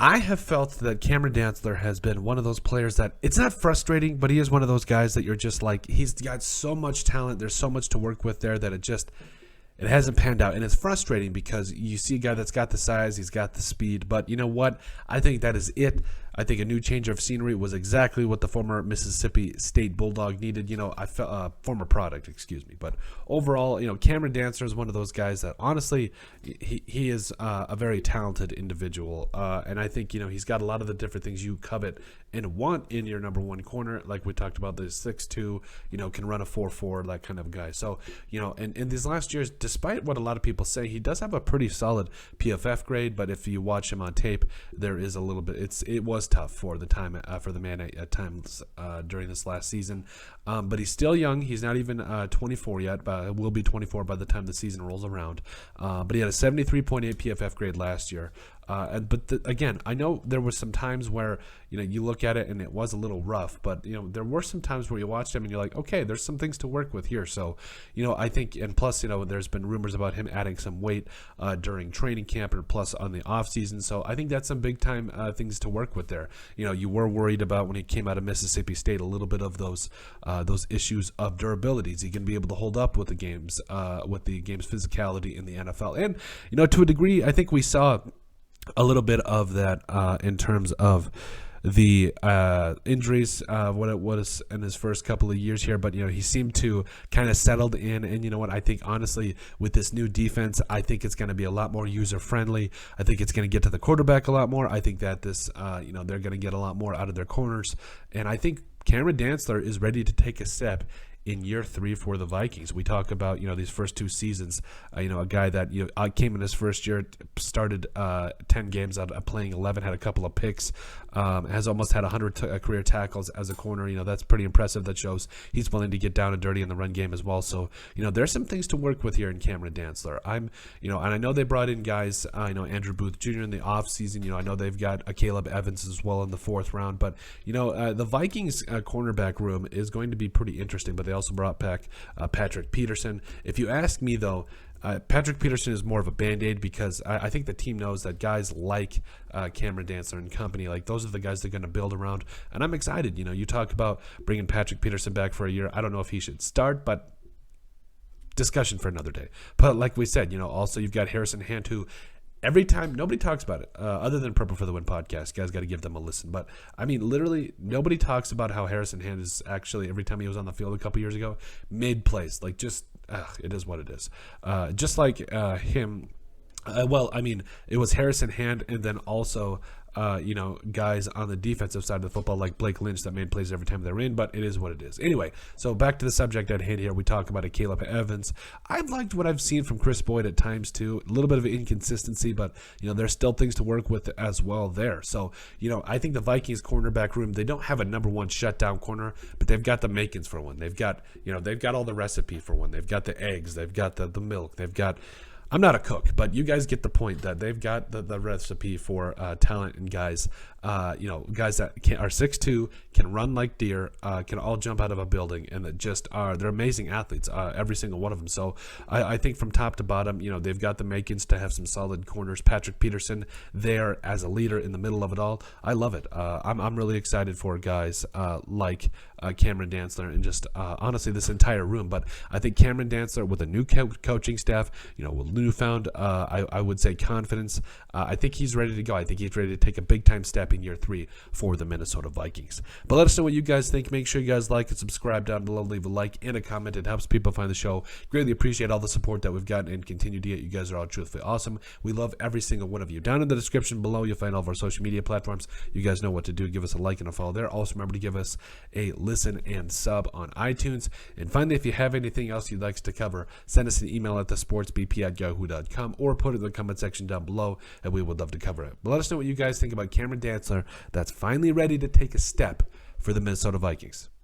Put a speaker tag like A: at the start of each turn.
A: I have felt that Cameron Dantzler has been one of those players that it's not frustrating, but he is one of those guys that you're just like, he's got so much talent. There's so much to work with there that it hasn't panned out. And it's frustrating because you see a guy that's got the size, he's got the speed, but you know what? I think that is it. I think a new change of scenery was exactly what the former Mississippi State Bulldog needed. I felt former product, excuse me. But overall, Cameron Dantzler is one of those guys that honestly, he is a very talented individual, and I think he's got a lot of the different things you covet and want in your number one corner. Like we talked about, the 6'2", can run a 4.4, that kind of guy. So and in these last years, despite what a lot of people say, he does have a pretty solid PFF grade. But if you watch him on tape, there is a little bit. It was tough for the man at times during this last season, but he's still young. He's not even 24 yet, but will be 24 by the time the season rolls around. But he had a 73.8 PFF grade last year. Again, I know there were some times where you look at it and it was a little rough, but there were some times where you watched him and you're like, okay, there's some things to work with here. So I think, and plus there's been rumors about him adding some weight during training camp and plus on the off season. So I think that's some big time things to work with there. You were worried about when he came out of Mississippi State a little bit of those issues of durability. Is he going to be able to hold up with the game's physicality in the NFL? And to a degree, I think we saw a little bit of that in terms of the injuries, what it was in his first couple of years here. But he seemed to kind of settled in, and you know what, I think honestly with this new defense, I think it's going to be a lot more user friendly. I think it's going to get to the quarterback a lot more. I think that this they're going to get a lot more out of their corners, and I think Cameron Dantzler is ready to take a step in year 3 for the Vikings. We talk about these first 2 seasons, a guy that came in his first year, started 10 games out of playing 11, had a couple of picks, has almost had 100 career tackles as a corner. That's pretty impressive. That shows he's willing to get down and dirty in the run game as well. So there's some things to work with here in Cameron Dantzler. And I know they brought in guys, Andrew Booth Jr. in the offseason. I know they've got a Caleb Evans as well in the 4th round, but the Vikings cornerback room is going to be pretty interesting. But they also brought back Patrick Peterson. If you ask me, though, Patrick Peterson is more of a Band-Aid because I think the team knows that guys like Cameron Dantzler and company, like those are the guys they're going to build around. And I'm excited. You talk about bringing Patrick Peterson back for a year. I don't know if he should start, but discussion for another day. But like we said, also you've got Harrison Hand, who every time, nobody talks about it, other than Purple for the Win podcast. Guys got to give them a listen. But, I mean, literally, nobody talks about how Harrison Hand is actually, every time he was on the field a couple years ago, made plays. Like, just, it is what it is. Just like him, it was Harrison Hand and then also guys on the defensive side of the football like Blake Lynch that made plays every time they're in, but it is what it is. Anyway, so back to the subject at hand here. We talk about a Caleb Evans. I've liked what I've seen from Chris Boyd at times too. A little bit of inconsistency, but there's still things to work with as well there. So, I think the Vikings cornerback room, they don't have a number one shutdown corner, but they've got the makings for one. They've got all the recipe for one. They've got the eggs, they've got the milk, they've got, I'm not a cook, but you guys get the point that they've got the recipe for talent and guys, guys that are 6'2", can run like deer, can all jump out of a building, and that just they're amazing athletes, every single one of them. So I think from top to bottom, they've got the makings to have some solid corners. Patrick Peterson there as a leader in the middle of it all. I love it. I'm really excited for guys like Cameron Dantzler and just honestly this entire room. But I think Cameron Dantzler with a new coaching staff, with newfound, I would say, confidence, I think he's ready to go. I think he's ready to take a big time step in year 3 for the Minnesota Vikings. But let us know what you guys think. Make sure you guys like and subscribe down below. Leave a like and a comment. It helps people find the show. Greatly appreciate all the support that we've gotten and continue to get. You guys are all truthfully awesome. We love every single one of you. Down in the description below, you'll find all of our social media platforms. You guys know what to do. Give us a like and a follow there. Also, remember to give us a listen and sub on iTunes. And finally, if you have anything else you'd like us to cover, send us an email at thesportsbp@yahoo.com or put it in the comment section down below, and we would love to cover it. But let us know what you guys think about Cameron Dantzler that's finally ready to take a step for the Minnesota Vikings.